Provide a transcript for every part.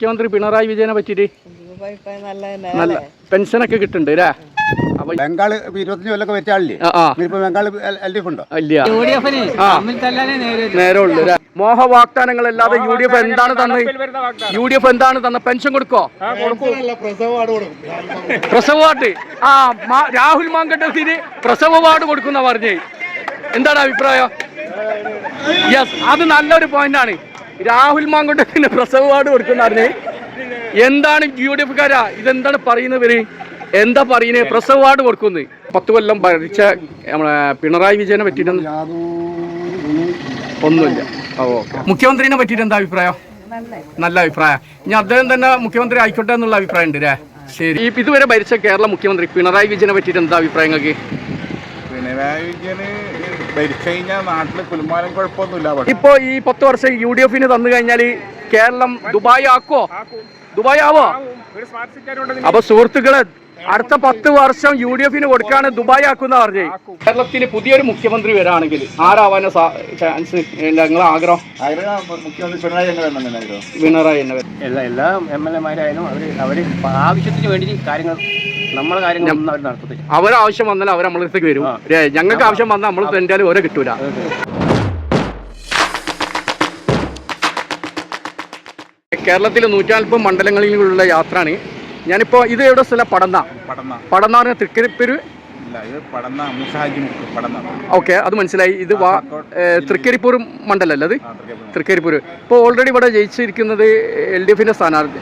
മുഖ്യമന്ത്രി പിണറായി വിജയനെ പറ്റിയിട്ട് നല്ല പെൻഷനൊക്കെ കിട്ടുന്നുണ്ട് അല്ലേ? അപ്പൊ ബംഗാൾ 25 കൊല്ലൊക്കെ വെച്ച ആളില്ലേ? ബംഗാൾ LDF ഉണ്ടോ? ഇല്ല, നേരെ ഉള്ളു. മോഹവാഗ്ദാനങ്ങളല്ലാതെ UDF എന്താണ് തന്നെ? UDF എന്താണ് തന്നെ? പെൻഷൻ കൊടുക്കോ? പ്രസവ വാർഡ്. രാഹുൽ മാങ്കണ്ടത്തിന് പ്രസവ വാർഡ് കൊടുക്കുന്ന പറഞ്ഞേ, എന്താണ് അഭിപ്രായം? യെസ്, അത് നല്ലൊരു പോയിന്റാണ്. രാഹുൽ മാങ്കണ്ടത്തിന് പ്രസവ വാർഡ് കൊടുക്കുന്ന പറഞ്ഞേ, എന്താണ് UDF കാരാ ഇതെന്താണ് പറയുന്നവര്? എന്താ പറയുന്നത്? പ്രസവ വാർഡ് കൊടുക്കുന്നത്. 10 കൊല്ലം ഭരിച്ച നമ്മളെ പിണറായി വിജയനെ പറ്റിയിട്ട് ഒന്നുമില്ല. മുഖ്യമന്ത്രിനെ പറ്റിയിട്ട് എന്താ അഭിപ്രായം? നല്ല അഭിപ്രായം. ഇനി അദ്ദേഹം തന്നെ മുഖ്യമന്ത്രി ആയിക്കോട്ടെ എന്നുള്ള അഭിപ്രായം ഉണ്ട് അല്ലേ? ശരി. ഇതുവരെ ഭരിച്ച കേരള മുഖ്യമന്ത്രി പിണറായി വിജയനെ പറ്റിയിട്ട് എന്താ അഭിപ്രായം നിങ്ങൾക്ക്? പിണറായി വിജയന് ഭരിച്ചു കഴിഞ്ഞാൽ നാട്ടില് കുലുമാലും കുഴപ്പമൊന്നുമില്ല. ഇപ്പൊ ഈ 10 വർഷം UDF തന്നു കഴിഞ്ഞാൽ കേരളം ദുബായ് ആക്കോ? ദുബായ് ആവോ? അപ്പൊ സുഹൃത്തുക്കളെ, അടുത്ത 10 വർഷം UDF കൊടുക്കാണ് ദുബായ് ആക്കുന്ന പറഞ്ഞേ. കേരളത്തിൽ പുതിയൊരു മുഖ്യമന്ത്രി വരാണെങ്കിൽ ആരാവാനോ ചാൻസ്? നിങ്ങളെ ആഗ്രഹം? മുഖ്യമന്ത്രി പിണറായി പിണറായി തന്നെ. എല്ലാ MLA-മാരായാലും അവര് ആവശ്യത്തിന് വേണ്ടി കാര്യങ്ങൾ നമ്മളെ കാര്യങ്ങളൊന്നും അവർ നടത്തത്തില്ല. അവരാവശ്യം വന്നാൽ അവർ നമ്മളെ അടുത്തേക്ക് വരും. ഞങ്ങൾക്ക് ആവശ്യം വന്നാൽ നമ്മൾ തെറ്റാലും ഓരോ കിട്ടൂല. കേരളത്തിലെ 140 മണ്ഡലങ്ങളിലുള്ള യാത്രയാണ്. ഞാനിപ്പോൾ ഇത് എവിടെ സ്ഥലം? പടന്ന പറഞ്ഞ തൃക്കരിപ്പൂര്. ഓക്കെ, അത് മനസ്സിലായി. ഇത് തൃക്കരിപ്പൂർ മണ്ഡലമല്ല അത്? തൃക്കരിപ്പൂർ. ഇപ്പോൾ ഓൾറെഡി ഇവിടെ ജയിച്ചിരിക്കുന്നത് LDF സ്ഥാനാർത്ഥി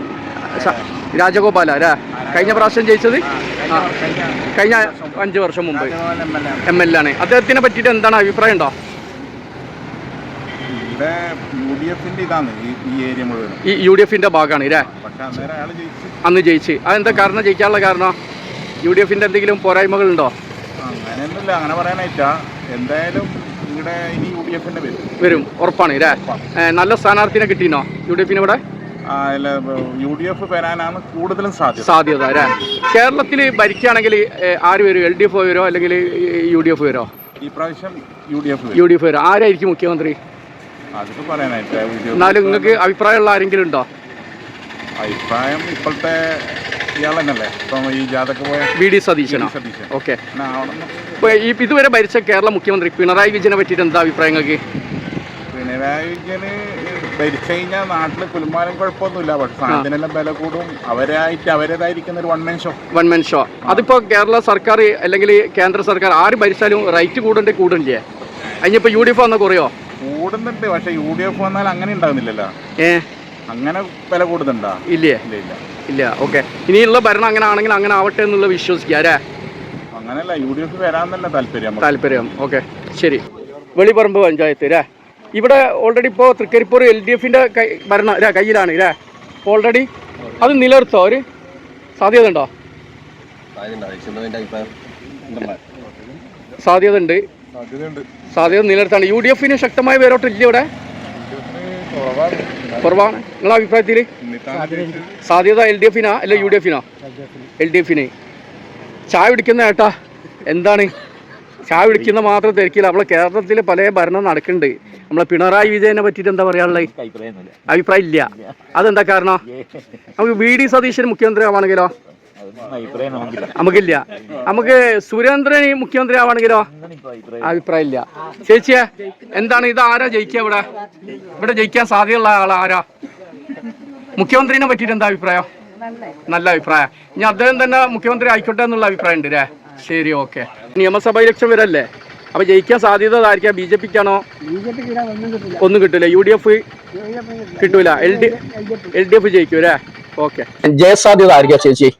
രാജഗോപാല അല്ലേ? കഴിഞ്ഞ പ്രാവശ്യം ജയിച്ചത് കഴിഞ്ഞ 5 വർഷം മുമ്പ് MLA ആണ്. അദ്ദേഹത്തിനെ പറ്റിയിട്ട് എന്താണ് അഭിപ്രായം ഉണ്ടോ? ഈ UDF ഭാഗമാണ് അല്ലേ? അന്ന് ജയിച്ച്. അതെന്താ കാരണം? ജയിക്കാനുള്ള കാരണം UDF എന്തെങ്കിലും പോരായ്മകളുണ്ടോ? അങ്ങനെയൊന്നുമില്ല, അങ്ങനെ പറയാനായിട്ടാ. എന്തായാലും ഇവിടെ ഇനി UDF വരും, ഉറപ്പാണ് അല്ലേ? നല്ല സ്ഥാനാർത്ഥിനെ കിട്ടിയോ UDF ഇവിടെ? UDF വരാനാണ് കൂടുതലും സാധ്യത അല്ലേ? കേരളത്തിൽ ഭരിക്കുകയാണെങ്കിൽ ആര് വരും? LDF വരുമോ അല്ലെങ്കിൽ UDF വരുമോ? ഈ പ്രാവശ്യം UDF വരും. ആരായിരിക്കും മുഖ്യമന്ത്രി? അതിപ്പോ പറയാനായിട്ടാ. എന്നാലും നിങ്ങൾക്ക് അഭിപ്രായമുള്ള ആരെങ്കിലും ഉണ്ടോ? അഭിപ്രായം ഇപ്പോഴത്തെ ഇയാളെന്നല്ലേ, ഇപ്പം ഈ ജാഥക്ക് പോയ VD സതീശനോ? ഓക്കെ. ഇതുവരെ ഭരിച്ച കേരള മുഖ്യമന്ത്രി പിണറായി വിജയനെ പറ്റിയിട്ട് എന്താ അഭിപ്രായം നിങ്ങൾക്ക്? പിണറായി വിജയന് ഭരിച്ചു കഴിഞ്ഞാൽ നാട്ടില് കുലുമാലും കുഴപ്പമൊന്നുമില്ല. പക്ഷെ സാധനമെല്ലാം വില കൂടും. അവരേതായിരിക്കുന്ന ഒരു വൺ മാൻ ഷോ. അതിപ്പോ കേരള സർക്കാർ അല്ലെങ്കിൽ കേന്ദ്ര സർക്കാർ ആര് ഭരിച്ചാലും റേറ്റ് കൂടുന്നില്ലേ? അതിനിപ്പോ UDF വന്ന കുറയോ? കൂടുന്നുണ്ട്, പക്ഷെ UDF വന്നാൽ അങ്ങനെ ഉണ്ടാകുന്നില്ലല്ലോ. അങ്ങനെ വില കൂടുന്നുണ്ടോ? ഇല്ല. ഓക്കെ, ഇനിയുള്ള ഭരണം അങ്ങനെ ആണെങ്കിൽ അങ്ങനെ ആവട്ടെ എന്നുള്ള വിശ്വസിക്കുക. അങ്ങനെയല്ല, UDF വരാൻ തന്നെ താല്പര്യം. ഓക്കെ, ശരി. വെളിപ്പറമ്പ് പഞ്ചായത്ത് അല്ലേ? ഇവിടെ ഓൾറെഡി ഇപ്പോൾ തൃക്കരിപ്പൂർ LDF ഭരണം കയ്യിലാണ് അല്ലേ? ഓൾറെഡി അത് നിലനിർത്തോ? ഒരു സാധ്യത ഉണ്ടോ? സാധ്യത നിലനിർത്താണ്. UDF ശക്തമായ വേരോട്ടില്ല ഇവിടെ? കുറവാണ്. നിങ്ങളുടെ അഭിപ്രായത്തിൽ സാധ്യത LDF അല്ല UDF? LDF. ചായ പിടിക്കുന്ന ഏട്ടാ, എന്താണ് ചായ പിടിക്കുന്ന മാത്രം തിരക്കില്ല. നമ്മളെ കേരളത്തിൽ പല ഭരണം നടക്കുന്നുണ്ട്. നമ്മളെ പിണറായി വിജയനെ പറ്റിയിട്ട് എന്താ പറയാനുള്ളത്? അഭിപ്രായം ഇല്ല. അതെന്താ കാരണം? നമുക്ക് VD സതീശൻ മുഖ്യമന്ത്രി ആവാണെങ്കിലോ? നമുക്കില്ല. നമുക്ക് സുരേന്ദ്രൻ മുഖ്യമന്ത്രി ആവാണെങ്കിലോ? അഭിപ്രായം ഇല്ല. ചേച്ചിയെ, എന്താണ് ഇത്? ആരാ ജയിക്കുക ഇവിടെ ജയിക്കാൻ സാധ്യതയുള്ള ആളാരാ? മുഖ്യമന്ത്രിനെ പറ്റിയിട്ട് എന്താ അഭിപ്രായം? നല്ല അഭിപ്രായം. ഇനി അദ്ദേഹം തന്നെ മുഖ്യമന്ത്രി ആയിക്കോട്ടെ എന്നുള്ള അഭിപ്രായം ഉണ്ട് അല്ലേ? ശരി, ഓക്കെ. നിയമസഭാ ഇലക്ഷൻ വരല്ലേ? അപ്പൊ ജയിക്കാൻ സാധ്യത ആയിരിക്കാം? BJPക്കാണോ? ഒന്നും കിട്ടൂല. UDF കിട്ടൂല. LDF ജയിക്കും അല്ലേ? ഓക്കെ. ജയസാധ്യത ആയിരിക്കാം ചേച്ചി?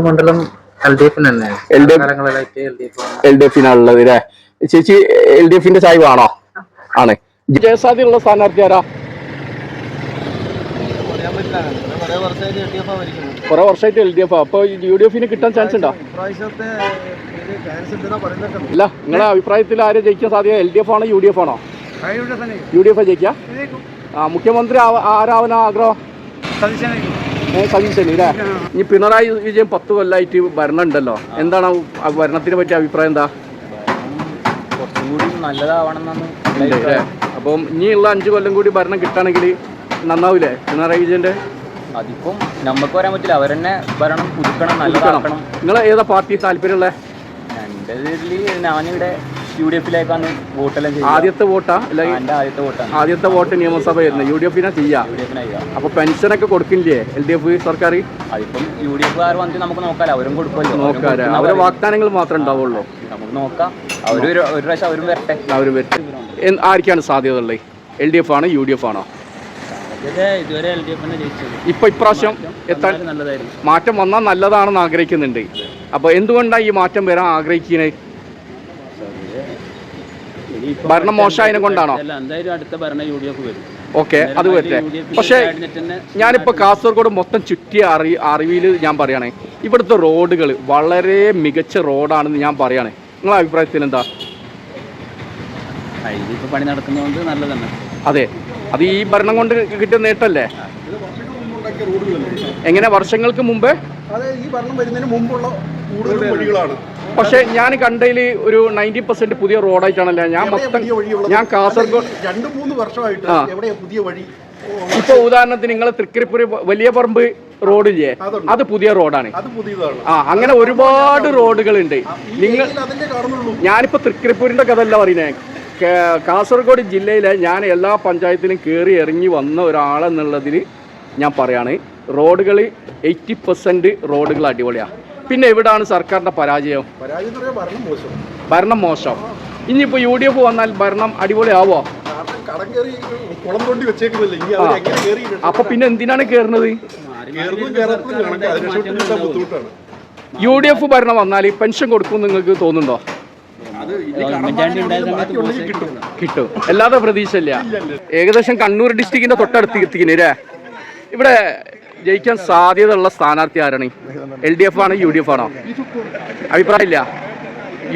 മണ്ഡലം LDF-നാണുള്ളത് അല്ലേ? ചേച്ചി LDF ചായ്വാണോ? ആണ്. ജയസാധ്യതയുള്ള സ്ഥാനാർത്ഥി ആരാ? കുറെ വർഷമായിട്ട് LDF. അപ്പൊ UDF കിട്ടാൻ ചാൻസ് ഉണ്ടോ? ഇല്ല. നിങ്ങളുടെ അഭിപ്രായത്തിൽ ആരെ ജയിക്കാൻ സാധ്യത? LDF ആണോ UDF ആണോ? UDF ജയിക്കാം. മുഖ്യമന്ത്രി ആരാവനാ ആഗ്രഹം? സതീശൻ അല്ലേ? ഇനി പിണറായി വിജയൻ 10 കൊല്ലമായിട്ട് ഭരണം ഉണ്ടല്ലോ, എന്താണ് ഭരണത്തിനെ പറ്റിയ അഭിപ്രായം? എന്താ? കുറച്ചുകൂടി നല്ലതാവണം. അപ്പം ഇനിയുള്ള 5 കൊല്ലം കൂടി ഭരണം കിട്ടുകയാണെങ്കിൽ നന്നാവൂലേ പിണറായി വിജയന്റെ? അതിപ്പം നമുക്ക് പറയാൻ പറ്റില്ല. അവരെന്നെ ഭരണം പുതുക്കണം, നല്ലതാക്കണം. നിങ്ങൾ ഏതാ പാർട്ടി താല്പര്യമുള്ള? എൻ്റെ ഇതിൽ ഞാനിവിടെ UDF വോട്ടെല്ലാം ചെയ്യും. ആദ്യത്തെ വോട്ടാ? എൻ്റെ ആദ്യത്തെ വോട്ടാണ്. ആദ്യത്തെ വോട്ട് നിയമസഭ വരുന്നത് UDF-നെ ചെയ്യാം. അപ്പൊ പെൻഷനൊക്കെ കൊടുക്കില്ലേ LDF സർക്കാർ? അതിപ്പം UDF-കാർ വന്നിട്ട് നമുക്ക് നോക്കാലോ, അവരും കൊടുക്കുമല്ലോ. നോക്കാല്ലേ? അവരെ വാഗ്ദാനങ്ങൾ മാത്രമേ ഉണ്ടാവുള്ളൂ. നമുക്ക് നോക്കാം. ഒരു പ്രാവശ്യം അവരും വരട്ടെ. അവരും വരട്ടെ. ആർക്കാണ് സാധ്യത ഉള്ളത്? LDF ആണോ UDF ആണോ? ഇതുവരെ LDF-നെ ജയിച്ചത്. ഇപ്പൊ ഇപ്രാവശ്യം എത്താൻ മാറ്റം വന്നാൽ നല്ലതാണെന്ന് ആഗ്രഹിക്കുന്നുണ്ട്. അപ്പൊ എന്തുകൊണ്ടാണ് ഈ മാറ്റം വരാൻ ആഗ്രഹിക്കുന്നത്? ഭരണം മോശമായതിനെ കൊണ്ടാണോ? എന്തായാലും അടുത്ത ഭരണം UDF വരും. ഓക്കെ, അത് വരട്ടെ. പക്ഷേ ഞാനിപ്പോൾ കാസർഗോഡ് മൊത്തം ചുറ്റിയ അറിവിൽ ഞാൻ പറയുകയാണെ, ഇവിടുത്തെ റോഡുകൾ വളരെ മികച്ച റോഡാണെന്ന് ഞാൻ പറയുകയാണ്. നിങ്ങളുടെ അഭിപ്രായത്തിൽ എന്താ? ഇതിപ്പോൾ പണി നടക്കുന്നതുകൊണ്ട് നല്ലതാണ്. അതെ, അത് ഈ ഭരണം കൊണ്ട് കിട്ടിയ നേട്ടമല്ലേ? എങ്ങനെ വർഷങ്ങൾക്ക് മുമ്പ്? ഈ ഭരണം വരുന്നതിന് മുമ്പുള്ള കൂടുതൽ വഴികളാണ്. പക്ഷെ ഞാൻ കണ്ടതിൽ ഒരു 90% പുതിയ റോഡായിട്ടാണല്ലോ. ഞാൻ കാസർഗോഡ് 2-3 വർഷമായിട്ട് എവിടെയാ പുതിയ വഴി? ഇപ്പൊ ഉദാഹരണത്തിന് നിങ്ങൾ തൃക്കരിപ്പൂര് വലിയ പറമ്പ് റോഡില്ലേ, അത് പുതിയ റോഡാണ്. അങ്ങനെ ഒരുപാട് റോഡുകളുണ്ട്. ഞാനിപ്പോ തൃക്കരിപ്പൂരിന്റെ കഥയല്ല പറയുന്നത്. കാസർഗോഡ് ജില്ലയിലെ ഞാൻ എല്ലാ പഞ്ചായത്തിലും കയറി ഇറങ്ങി വന്ന ഒരാളെന്നുള്ളതിൽ ഞാൻ പറയാണ്, റോഡുകൾ 80% റോഡുകൾ അടിപൊളിയാണ്. പിന്നെ എവിടാണ് സർക്കാരിന്റെ പരാജയം? ഭരണം മോശം. ഇനിയിപ്പോ UDF വന്നാൽ ഭരണം അടിപൊളിയാവോ? അപ്പൊ പിന്നെ എന്തിനാണ് കേറുന്നത്? UDF ഭരണം വന്നാൽ പെൻഷൻ കൊടുക്കും നിങ്ങൾക്ക് തോന്നുന്നുണ്ടോ? കിട്ടും, അല്ലാതെ പ്രതീക്ഷയില്ല. ഏകദേശം കണ്ണൂർ ഡിസ്ട്രിക്റ്റിന്റെ തൊട്ടടുത്ത് എത്തിക്കുന്നേ. ഇവിടെ ജയിക്കാൻ സാധ്യതയുള്ള സ്ഥാനാർത്ഥി ആരാണ്? LDF ആണോ UDF ആണോ? അഭിപ്രായമില്ല.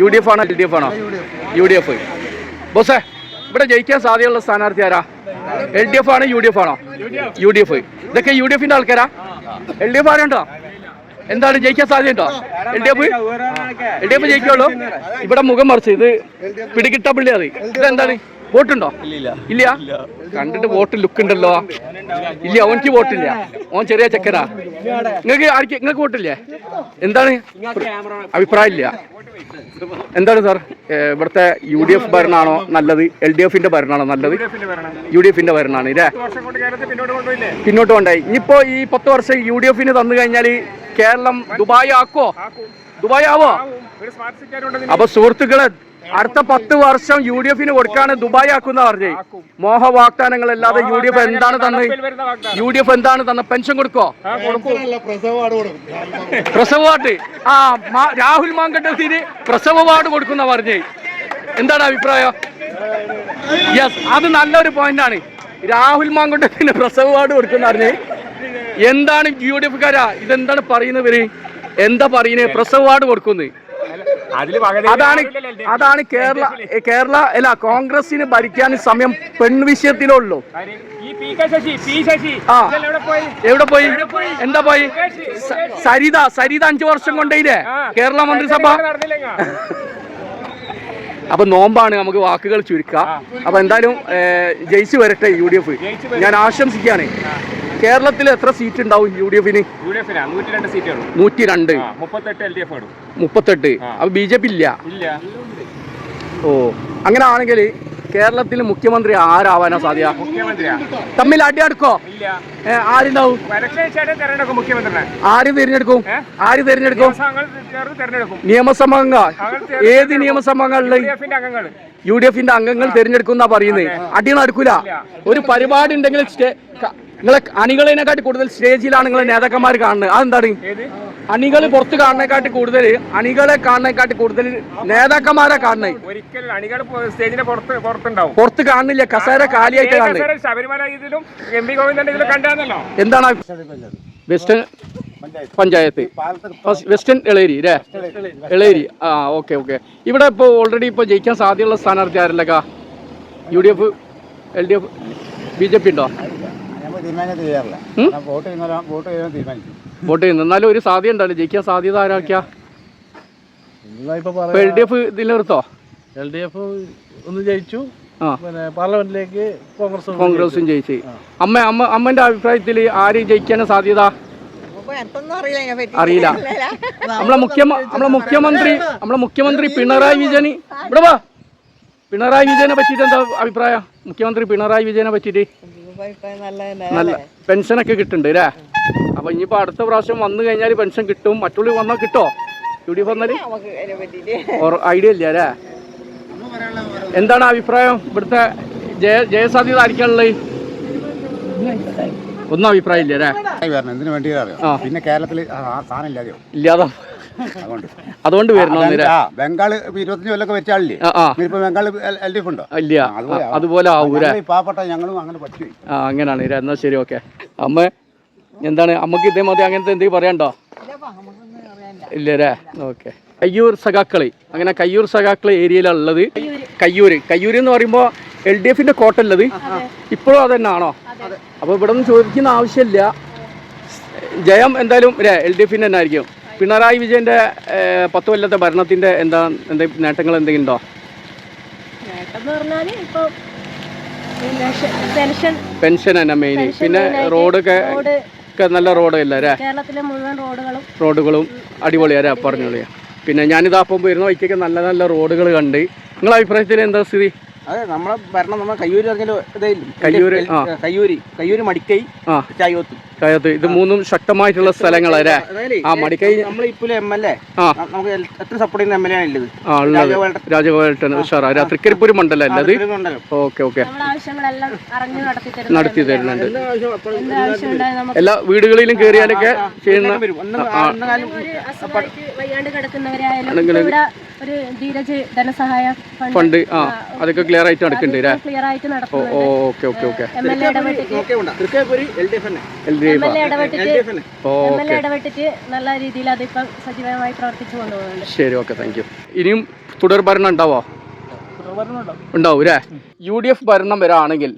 UDF ആണോ LDF ആണോ? UDF. ബോസേ, ഇവിടെ ജയിക്കാൻ സാധ്യതയുള്ള സ്ഥാനാർത്ഥി ആരാ? LDF ആണോ UDF ആണോ? UDF. ഇതൊക്കെ UDF-ന്റെ ആൾക്കാരാ? LDF ആരുണ്ടോ? എന്താണ് ജയിക്കാൻ സാധ്യതയുണ്ടോ? LDF ജയിക്കുള്ളൂ. ഇവിടെ മുഖം മറിച്ച് ഇത് പിടികിട്ട പുള്ളി. അത് ഇതെന്താണ്? വോട്ടുണ്ടോ? ഇല്ല. കണ്ടിട്ട് വോട്ട് ലുക്ക് ഉണ്ടല്ലോ. ഇല്ല, ഓനിക്ക് വോട്ടില്ല. ഓൻ ചെറിയ ചെക്കനാ. നിങ്ങൾക്ക് വോട്ടില്ലേ? എന്താണ് അഭിപ്രായം? ഇല്ല. എന്താണ് സാർ, ഇവിടുത്തെ UDF ഭരണമാണോ നല്ലത്? LDF-ന്റെ ഭരണമാണോ നല്ലത്? UDF-ന്റെ ഭരണമാണ് ഇല്ലേ? പിന്നോട്ട് കൊണ്ടായി. ഇനിയിപ്പോ ഈ 10 വർഷം UDF-ന് തന്നു കഴിഞ്ഞാൽ കേരളം ദുബായ് ആക്കോ? ദുബായ് ആവോ? അപ്പൊ സുഹൃത്തുക്കളെ, അടുത്ത 10 വർഷം UDF-ന് കൊടുക്കാണ് ദുബായ് ആക്കുന്ന പറഞ്ഞേ. മോഹ വാഗ്ദാനങ്ങളല്ലാതെ UDF എന്താണ് തന്നെ? UDF എന്താണ് തന്നെ? പെൻഷൻ കൊടുക്കോ? പ്രസവ വാർഡ്. രാഹുൽ മാങ്കണ്ടത്തിന് പ്രസവ വാർഡ് കൊടുക്കുന്ന പറഞ്ഞേ. എന്താണ് അഭിപ്രായം? യെസ്, അത് നല്ലൊരു പോയിന്റാണ്. രാഹുൽ മാങ്കണ്ടത്തിന് പ്രസവ വാർഡ് കൊടുക്കുന്ന പറഞ്ഞേ. എന്താണ് UDF-കാരാ ഇതെന്താണ് പറയുന്നവര്? എന്താ പറയുന്നത്? പ്രസവ വാർഡ് കൊടുക്കുന്നത്. അതാണ് കേരള അല്ല, കോൺഗ്രസിന് ഭരിക്കാൻ സമയം പെൺവിഷയത്തിലുള്ളൂ. എവിടെ പോയി? എന്താ പോയി? സരിത 5 വർഷം കൊണ്ടേ കേരള മന്ത്രിസഭ. അപ്പൊ നോമ്പാണ്, നമുക്ക് വാക്കുകൾ ചുരുക്കാം. അപ്പൊ എന്തായാലും ജയിച്ചു വരട്ടെ UDF. ഞാൻ ആശംസിക്കാണ്. കേരളത്തിൽ എത്ര സീറ്റ് ഉണ്ടാവും UDF-ന്? 102. 38. അപ്പൊ BJP ഇല്ല. ഓ, അങ്ങനെ ആണെങ്കിൽ കേരളത്തിൽ മുഖ്യമന്ത്രി ആരാവാനാ സാധ്യത? തമ്മിൽ അടി അടുക്കോ? ആരുണ്ടാവും? ആര് തിരഞ്ഞെടുക്കും? നിയമസഭ അംഗം? ഏത് നിയമസഭ അംഗങ്ങളിൽ? UDF-ന്റെ അംഗങ്ങൾ തിരഞ്ഞെടുക്കുന്ന പറയുന്നത്. അടി നടക്കൂല. ഒരു പരിപാടി ഉണ്ടെങ്കിൽ നിങ്ങളെ അണികളെക്കാട്ടി കൂടുതൽ സ്റ്റേജിലാണ് നിങ്ങളെ നേതാക്കന്മാർ കാണുന്നത്. അതെന്താണ്? അണികൾ പുറത്ത് കാണുന്നതിനെക്കാട്ടി കൂടുതൽ നേതാക്കന്മാരെ കാണുന്നത്. പുറത്ത് കാണുന്നില്ല, കസേര കാലിയായിട്ട് കാണുന്നത്. എന്താണ് വെസ്റ്റേൺ പഞ്ചായത്ത്? വെസ്റ്റേൺ എളേരി അല്ലേ? എളേരി. ഓക്കെ. ഇവിടെ ഇപ്പോൾ ഓൾറെഡി ഇപ്പോൾ ജയിക്കാൻ സാധ്യതയുള്ള സ്ഥാനാർത്ഥി ആരല്ലക്കാ? UDF, LDF, BJP ഉണ്ടോ? വോട്ട് ചെയ്യുന്നു. എന്നാലും ഒരു സാധ്യത ഉണ്ടല്ലോ ജയിക്കാൻ. സാധ്യത ആരാക്കിയാ? LDF ഇതിൽ നിർത്തോ? LDF ഒന്ന് ജയിച്ചു, പാർലമെന്റിലേക്ക് കോൺഗ്രസും ജയിച്ച്. അമ്മന്റെ അഭിപ്രായത്തിൽ ആര് ജയിക്കാനാ സാധ്യത? അറിയില്ല. നമ്മളെ മുഖ്യമന്ത്രി പിണറായി വിജയന് ഇവിടെ വാ. പിണറായി വിജയനെ പറ്റിയിട്ട് എന്താ അഭിപ്രായം? മുഖ്യമന്ത്രി പിണറായി വിജയനെ പറ്റിയിട്ട് നല്ല പെൻഷനൊക്കെ കിട്ടുന്നുണ്ട് അല്ലേ? അപ്പൊ ഇനിയിപ്പോ അടുത്ത പ്രാവശ്യം വന്നു കഴിഞ്ഞാൽ പെൻഷൻ കിട്ടും. മറ്റുള്ള വന്നാൽ കിട്ടോ? UDF വന്നാല് ഐഡിയ ഇല്ല അല്ലേ? എന്താണ് അഭിപ്രായം? ഇവിടുത്തെ ജയസാധ്യത ആയിരിക്കാനുള്ളത്? ഒന്നും അഭിപ്രായം ഇല്ല അല്ലേ? എന്തിനു വേണ്ടി പിന്നെ കേരളത്തിൽ ഇല്ലാതെ അതുകൊണ്ട് വരുന്നു. ബംഗാൾ 25 കൊല്ലൊക്കെ വെച്ച ആളില്ലേ? ഇപ്പൊ ബംഗാൾ LDF ഉണ്ടോ? ഇല്ല. അതുപോലെ ആവൂരാ. പാവപ്പെട്ട ഞങ്ങളും അങ്ങനെ പറ്റൂ. അങ്ങനെയാണ്. എന്നാ ശരി, ഓക്കെ. അമ്മ എന്താണ് അമ്മക്ക് ഇതേമാതിരി അങ്ങനത്തെ എന്തെങ്കിലും പറയാനുണ്ടോ? ഇല്ലല്ലേ? ഓക്കെ. കയ്യൂർ സഖാക്കള്, അങ്ങനെ കയ്യൂർ സഖാക്കള് ഏരിയയിലുള്ളത്. കയ്യൂര് എന്ന് പറയുമ്പോൾ LDFന്റെ കോട്ടല്ലത് ഇപ്പോഴും അത് തന്നെയാണോ? അപ്പോൾ ഇവിടെ ഒന്നും ചോദിക്കുന്ന ആവശ്യമില്ല. ജയം എന്തായാലും LDFന്റെ തന്നെ ആയിരിക്കും. പിണറായി വിജയന്റെ 10 കൊല്ലത്തെ ഭരണത്തിന്റെ എന്തെങ്കിലും നേട്ടങ്ങൾ എന്തെങ്കിലും ഉണ്ടോ? പെൻഷൻ തന്നെ മെയിൻ. പിന്നെ റോഡൊക്കെ നല്ല റോഡല്ല അല്ലേ? റോഡുകളും അടിപൊളിയാ പറഞ്ഞോളിയാ. പിന്നെ ഞാനിതാ അപ്പം വരുന്ന വഴിക്കൊക്കെ നല്ല നല്ല റോഡുകൾ കണ്ട്. നിങ്ങളുടെ അഭിപ്രായത്തിൽ എന്താ സ്ഥിതി? അതെ, നമ്മളെ ഭരണം നമ്മൾ കയ്യൂര് മടിക്കൈ ചായോത്ത് ഇത് മൂന്നും ശക്തമായിട്ടുള്ള സ്ഥലങ്ങളല്ലേ? മടിക്കൈ നമ്മളിപ്പോൾ MLA നമുക്ക് എത്ര സപ്പോർട്ട് ചെയ്യുന്ന MLA ആണ് ഉള്ളത്? രാജഗോപാലൻ ഉഷാറാ. തൃക്കരിപ്പൂർ മണ്ഡലം അല്ലേ അത്? ഓക്കെ. നടത്തി തരുന്നുണ്ട്. എല്ലാ വീടുകളിലും കയറിയാലൊക്കെ ചെയ്യുന്ന ഫണ്ട് അതൊക്കെ ക്ലിയർ ആയിട്ട് നടക്കുന്നുണ്ട്. ഓക്കെ. നല്ല രീതിയിൽ അതിപ്പം സജീവമായി പ്രവർത്തിച്ചു കൊണ്ടുപോകുന്നുണ്ട്. ശരി, ഓക്കെ, താങ്ക് യു. ഇനിയും തുടർ ഭരണം ഉണ്ടാവോ? ഉണ്ടാവും അല്ലേ? UDF ഭരണം വരാണെങ്കിൽ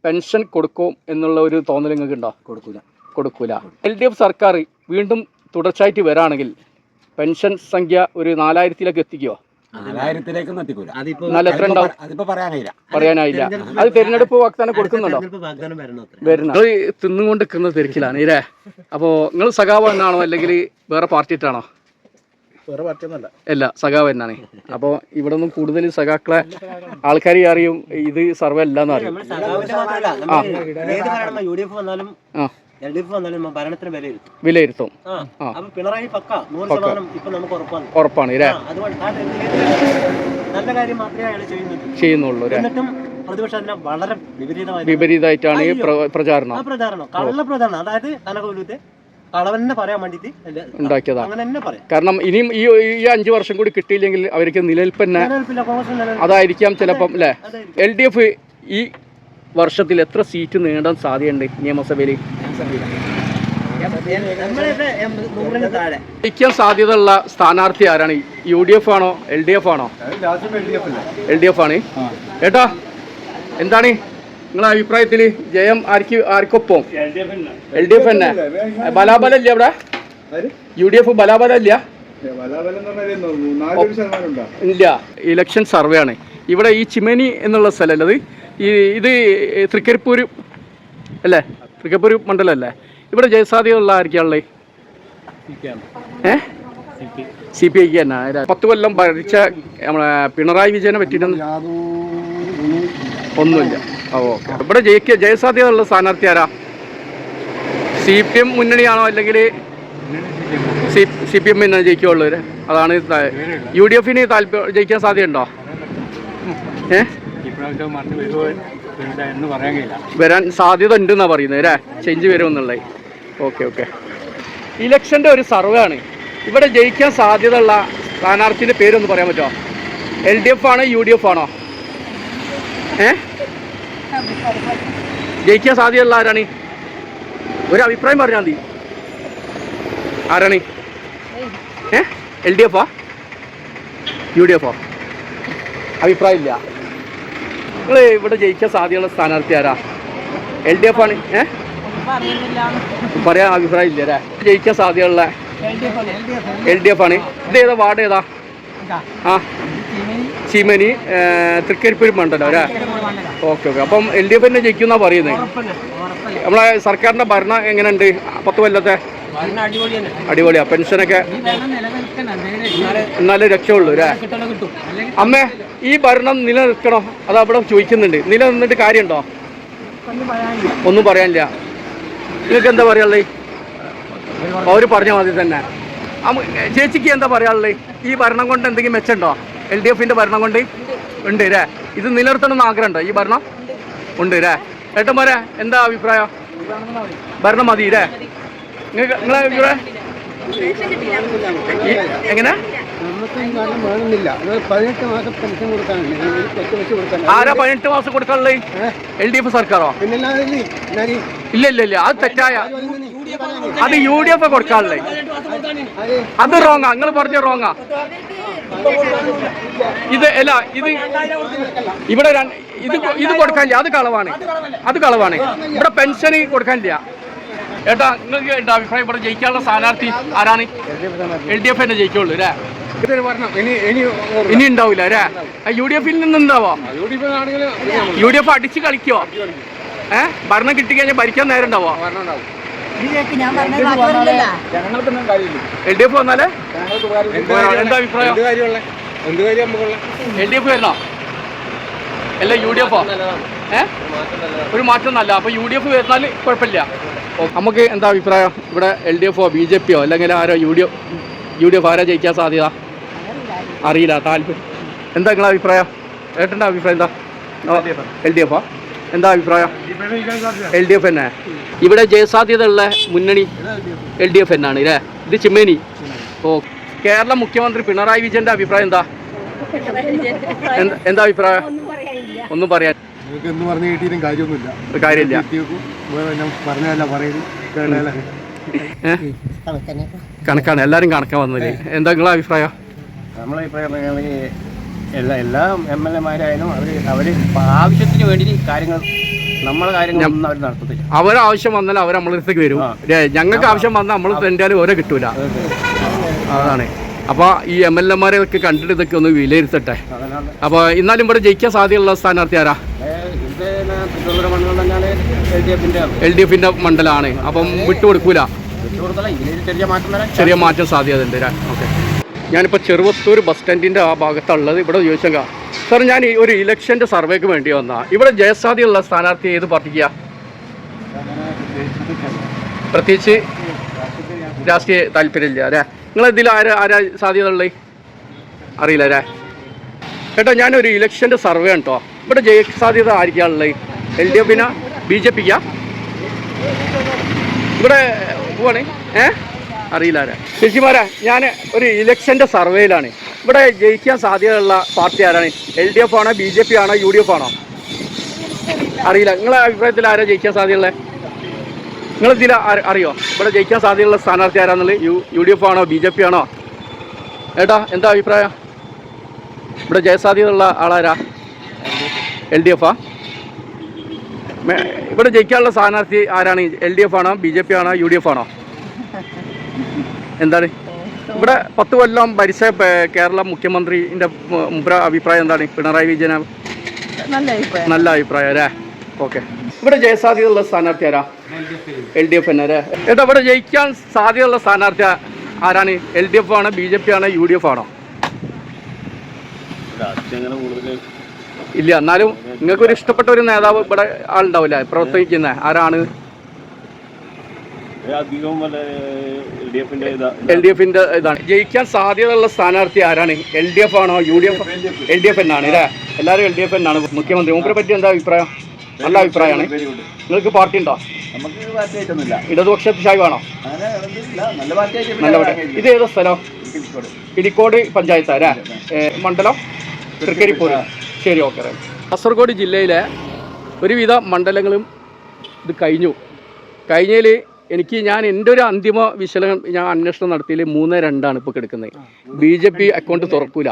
പെൻഷൻ കൊടുക്കും എന്നുള്ള ഒരു തോന്നൽ നിങ്ങൾക്ക് ഉണ്ടോ? കൊടുക്കൂല. LDF സർക്കാർ വീണ്ടും തുടർച്ചയായിട്ട് വരാണെങ്കിൽ പെൻഷൻ സംഖ്യ ഒരു 4000-ലേക്ക് എത്തിക്കുമോ? 4000-ലേക്കൊന്നും എത്തിക്കൂല. പറയാനായില്ല. അത് തെരഞ്ഞെടുപ്പ് വാഗ്ദാനം കൊടുക്കുന്നുണ്ടോ? വരുന്നത് തിന്നുകൊണ്ട് നിൽക്കുന്ന തിരക്കിലാണ് ഇല്ലേ? അപ്പോ നിങ്ങൾ സഖാവ് എന്നാണോ അല്ലെങ്കിൽ വേറെ പാർട്ടിയിട്ടാണോ? അല്ല, സഖാവ് എന്നാണ്. അപ്പോൾ ഇവിടെ നിന്നും കൂടുതൽ സഖാക്കളെ ആൾക്കാരെ അറിയും. ഇത് സർവേ അല്ലാന്ന് അറിയും. വിലയിരുത്തും. ഉറപ്പാണ് അല്ലേ? ചെയ്യുന്നുള്ളൂ. വിപരീതമായിട്ടാണ് ഈ പ്രചാരണം. ഉണ്ടാക്കിയതാണ്. കാരണം ഇനിയും ഈ 5 വർഷം കൂടി കിട്ടിയില്ലെങ്കിൽ അവർക്ക് നിലനിൽപ്പന്നെ അതായിരിക്കാം ചിലപ്പം അല്ലേ? LDF ഈ വർഷത്തിൽ എത്ര സീറ്റ് നേടാൻ സാധ്യതയുണ്ട് നിയമസഭയിൽ? ജയിക്കാൻ സാധ്യതയുള്ള സ്ഥാനാർത്ഥി ആരാണ്? UDF ആണോ LDF ആണോ? LDF ആണ്. ഏട്ടാ, എന്താണ് നിങ്ങളുടെ അഭിപ്രായത്തിൽ ജയം ആർക്കൊപ്പം? LDF തന്നെ. ബലാബലം ഇല്ല ഇവിടെ? UDF ബലാബലം ഇല്ല? ഇല്ല. ഇലക്ഷൻ സർവേ ആണ് ഇവിടെ. ഈ ചിമനി എന്നുള്ള സ്ഥലമല്ലത്. ഇത് തൃക്കരിപ്പൂർ അല്ലേ? തൃക്കരിപ്പൂർ മണ്ഡലം അല്ലേ? ഇവിടെ ജയസാധ്യതയുള്ള ആയിരിക്കാനുള്ളത്? CPI തന്നെ. 10 കൊല്ലം ഭരിച്ച നമ്മളെ പിണറായി വിജയനെ പറ്റിയിട്ടൊന്നും ഒന്നുമില്ല. ഓക്കെ. ഇവിടെ ജയസാധ്യതയുള്ള സ്ഥാനാർത്ഥി ആരാ? CPM മുന്നണിയാണോ അല്ലെങ്കിൽ CPM തന്നെ ജയിക്കുള്ളൂ? അതാണ്. UDFന് ജയിക്കാൻ സാധ്യതയുണ്ടോ? വരാൻ സാധ്യത ഉണ്ടെന്നാണ് പറയുന്നത് അല്ലേ? ചേഞ്ച് വരുമെന്നുള്ളത്. ഓക്കെ. ഇലക്ഷൻ്റെ ഒരു സർവേ ആണ്. ഇവിടെ ജയിക്കാൻ സാധ്യതയുള്ള സ്ഥാനാർത്ഥിൻ്റെ പേരൊന്ന് പറയാൻ പറ്റുമോ? LDF ആണോ UDF ആണോ? ജയിക്കാൻ സാധ്യതയുള്ള ആരാണ്? ഒരു അഭിപ്രായം പറഞ്ഞാൽ മതി. ആരാണ്? LDF UDF അഭിപ്രായം ഇല്ല. നിങ്ങൾ ഇവിടെ ജയിക്കാൻ സാധ്യതയുള്ള സ്ഥാനാർത്ഥി ആരാ? LDF ആണ്. പറയാൻ അഭിപ്രായം ഇല്ല അല്ലേ? ജയിക്കാൻ സാധ്യതയുള്ള LDF ആണ്. ഇത് ഏതാ വാർഡ്? ഏതാ? ചീമേനി തൃക്കരിപ്പൂർ മണ്ഡലം അല്ലേ? Okay okay. അപ്പം LDF തന്നെ ജയിക്കുന്ന പറയുന്നത്. നമ്മളെ സർക്കാരിൻ്റെ ഭരണം എങ്ങനെയുണ്ട് 10 കൊല്ലത്തെ? അടിപൊളിയാ. പെൻഷനൊക്കെ എന്നാലേ രക്ഷയുള്ളൂ അല്ലേ? അമ്മേ, ഈ ഭരണം നിലനിൽക്കണോ? അത് അവിടെ ചോദിക്കുന്നുണ്ട്. നിലനിന്നിട്ട് കാര്യമുണ്ടോ? ഒന്നും പറയാനില്ല. നിങ്ങൾക്ക് എന്താ പറയാനുള്ളത്? അവർ പറഞ്ഞ മതി തന്നെ. ചേച്ചിക്ക് എന്താ പറയാനുള്ളത്? ഈ ഭരണം കൊണ്ട് എന്തെങ്കിലും മെച്ചമുണ്ടോ? LDFൻ്റെ ഭരണം കൊണ്ട് ഉണ്ട് അല്ലേ? ഇത് നിലനിർത്തണമെന്ന് ആഗ്രഹമുണ്ടോ ഈ ഭരണം? ഉണ്ട് അല്ലേ? ഏട്ടന്മാരെ എന്താ അഭിപ്രായം? ഭരണം മതി അല്ലേ? നിങ്ങളെ അഭിപ്രായം എങ്ങനെ? ആരാ 18 മാസം കൊടുക്കാനുള്ളത്? LDF സർക്കാരോ? ഇല്ല ഇല്ല ഇല്ല, അത് തെറ്റായ, അത് UDF കൊടുക്കാനുള്ളത്. അത് റോങ്ങാ, നിങ്ങൾ പറഞ്ഞ റോങ്ങാ. ഇത് അല്ല, ഇവിടെ ഇത് കൊടുക്കാനില്ല. അത് കളവാണ്, അത് കളവാണ്. ഇവിടെ പെൻഷന് കൊടുക്കാനില്ല. ഏട്ടാ, നിങ്ങൾക്ക് എന്താ അഭിപ്രായം? ഇവിടെ ജയിക്കാനുള്ള സ്ഥാനാർത്ഥി ആരാണ്? LDF തന്നെ ജയിക്കുള്ളൂ അല്ലേ? ഇനി ഉണ്ടാവില്ല അല്ലേ? UDFിൽ നിന്ന് ഉണ്ടാവോ? UDF അടിച്ച് കളിക്കോ? ഭരണം കിട്ടിക്കഴിഞ്ഞാൽ ഭരിക്കാൻ നേരം ഉണ്ടാവോ? LDF വന്നാലേ എന്താ അഭിപ്രായം? LDF വരണോ അല്ല UDF? ഒരു മാറ്റം നല്ല. അപ്പൊ UDF വരുന്നാൽ കുഴപ്പമില്ല. നമുക്ക് എന്താ അഭിപ്രായം? ഇവിടെ LDFോ BJPയോ അല്ലെങ്കിൽ ആരോ UDF ആരാ ജയിക്കാൻ സാധ്യത? അറിയില്ല, താല്പര്യം. എന്താ നിങ്ങളെ അഭിപ്രായം? ഏട്ടൻ്റെ അഭിപ്രായം എന്താ? LDFോ? എന്താ അഭിപ്രായം? LDF തന്നെ. ഇവിടെ ജയസാധ്യത ഉള്ള മുന്നണി LDF തന്നെയാണ് അല്ലേ? ഇത് ചിമ്മേനി. ഓ, കേരള മുഖ്യമന്ത്രി പിണറായി വിജയന്റെ അഭിപ്രായം എന്താ? എന്താ അഭിപ്രായം? ഒന്നും പറയാൻ കാര്യമില്ല. കണക്കാണ്, എല്ലാവരും കണക്കാ വന്നത്. എന്താ നിങ്ങളെ അഭിപ്രായം? നമ്മളെ അഭിപ്രായം എല്ലാ MLA-മാരായാലും അവർ ആവശ്യത്തിന് വേണ്ടി കാര്യങ്ങൾ നമ്മളെ കാര്യങ്ങളൊന്നും അവർ നടത്തത്തില്ല. അവരാവശ്യം വന്നാൽ അവർ നമ്മളെ അടുത്തേക്ക് വരും. ഞങ്ങൾക്ക് ആവശ്യം വന്നാൽ നമ്മൾ തെണ്ടാലും ഓരോ കിട്ടൂല. അതാണ്. അപ്പോൾ ഈ MLA-മാരെയൊക്കെ കണ്ടിട്ട് ഇതൊക്കെ ഒന്ന് വിലയിരുത്തട്ടെ. അപ്പോൾ എന്നാലും ഇവിടെ ജയിക്കാൻ സാധ്യതയുള്ള സ്ഥാനാർത്ഥി ആരാ? LDFൻ്റെ മണ്ഡലമാണ്. അപ്പം വിട്ടുകൊടുക്കൂല, ചെറിയ മാറ്റം സാധ്യത ഉണ്ട്. ഓക്കെ. ഞാനിപ്പോൾ ചെറുവത്തൂർ ബസ് സ്റ്റാൻഡിൻ്റെ ആ ഭാഗത്തുള്ളത്. ഇവിടെ ചോദിച്ചേക്കാം സാർ, ഞാൻ ഈ ഒരു ഇലക്ഷൻ്റെ സർവേക്ക് വേണ്ടി വന്നാൽ ഇവിടെ ജയസാധ്യതയുള്ള സ്ഥാനാർത്ഥി ഏത് പാർട്ടിക്കാ? പ്രത്യേകിച്ച് രാഷ്ട്രീയ താല്പര്യമില്ല അല്ലേ? നിങ്ങളിതിൽ ആരാ സാധ്യത ഉള്ളത്? അറിയില്ല അല്ലേ? കേട്ടോ, ഞാനൊരു ഇലക്ഷൻ്റെ സർവേ കേട്ടോ. ഇവിടെ ജയസാധ്യത ആയിരിക്കാനുള്ളത്? LDFനാ BJPക്കാ? ഇവിടെ പോവാണ് അറിയില്ല ആരാ? ചേച്ചിമാരാ, ഞാൻ ഒരു ഇലക്ഷൻ്റെ സർവേയിലാണ്. ഇവിടെ ജയിക്കാൻ സാധ്യതയുള്ള പാർട്ടി ആരാണ്? LDF ആണോ, BJP ആണോ, UDF ആണോ? അറിയില്ല. നിങ്ങളെ അഭിപ്രായത്തിൽ ആരാ ജയിക്കാൻ സാധ്യതയുള്ളത്? നിങ്ങളിതിൽ അറിയോ ഇവിടെ ജയിക്കാൻ സാധ്യതയുള്ള സ്ഥാനാർത്ഥി ആരാന്നുള്ളത്? UDF ആണോ, BJP ആണോ? ഏട്ടാ, എന്താ അഭിപ്രായം? ഇവിടെ ജയസാധ്യതയുള്ള ആളാരാ? LDF ആ? ഇവിടെ ജയിക്കാനുള്ള സ്ഥാനാർത്ഥി ആരാണ്? LDF ആണോ, BJP ആണോ, UDF ആണോ? എന്താണ് ഇവിടെ 10 കൊല്ലം ഭരിച്ച കേരള മുഖ്യമന്ത്രിൻ്റെ അഭിപ്രായം എന്താണ്? പിണറായി വിജയൻ നല്ല അഭിപ്രായം അല്ലേ? ഓക്കെ. ഇവിടെ ജയസാധ്യതയുള്ള സ്ഥാനാർത്ഥി ആരാ? LDF തന്നെ അല്ലേ? ഏട്ടാ, ഇവിടെ ജയിക്കാൻ സാധ്യതയുള്ള സ്ഥാനാർത്ഥി ആരാണ്? LDF ആണോ, BJP ആണോ, UDF ആണോ? ഇല്ല. എന്നാലും നിങ്ങൾക്കൊരു ഇഷ്ടപ്പെട്ട ഒരു നേതാവ് ഇവിടെ ആളുണ്ടാവില്ല പ്രവർത്തിക്കുന്ന? ആരാണ്? LDFൻ്റെ ഇതാണ്. ജയിക്കാൻ സാധ്യതയുള്ള സ്ഥാനാർത്ഥി ആരാണ്? LDF ആണോ, UDF? LDF എന്നാണ് അല്ലേ? എല്ലാവരും LDF എന്നാണ്. മുഖ്യമന്ത്രി മൂപ്പരെ പറ്റി എന്താ അഭിപ്രായം? നല്ല അഭിപ്രായമാണ്. നിങ്ങൾക്ക് പാർട്ടി ഉണ്ടോ? ഇടതുപക്ഷ ശൈവാണോ? നല്ല പാർട്ടി. ഇത് ഏതാ സ്ഥലം? പിലിക്കോട് പഞ്ചായത്ത് അല്ലേ? മണ്ഡലം തൃക്കരിപ്പൂർ. ശരി, ഓക്കെ. കാസർഗോഡ് ജില്ലയിലെ ഒരുവിധ മണ്ഡലങ്ങളും ഇത് കഴിഞ്ഞതിൽ ഞാൻ എൻ്റെ ഒരു അന്തിമ വിശകലനം ഞാൻ അന്വേഷണം നടത്തിയതിൽ 3-2 ഇപ്പോൾ കിടക്കുന്നത്. BJP account തുറക്കൂല.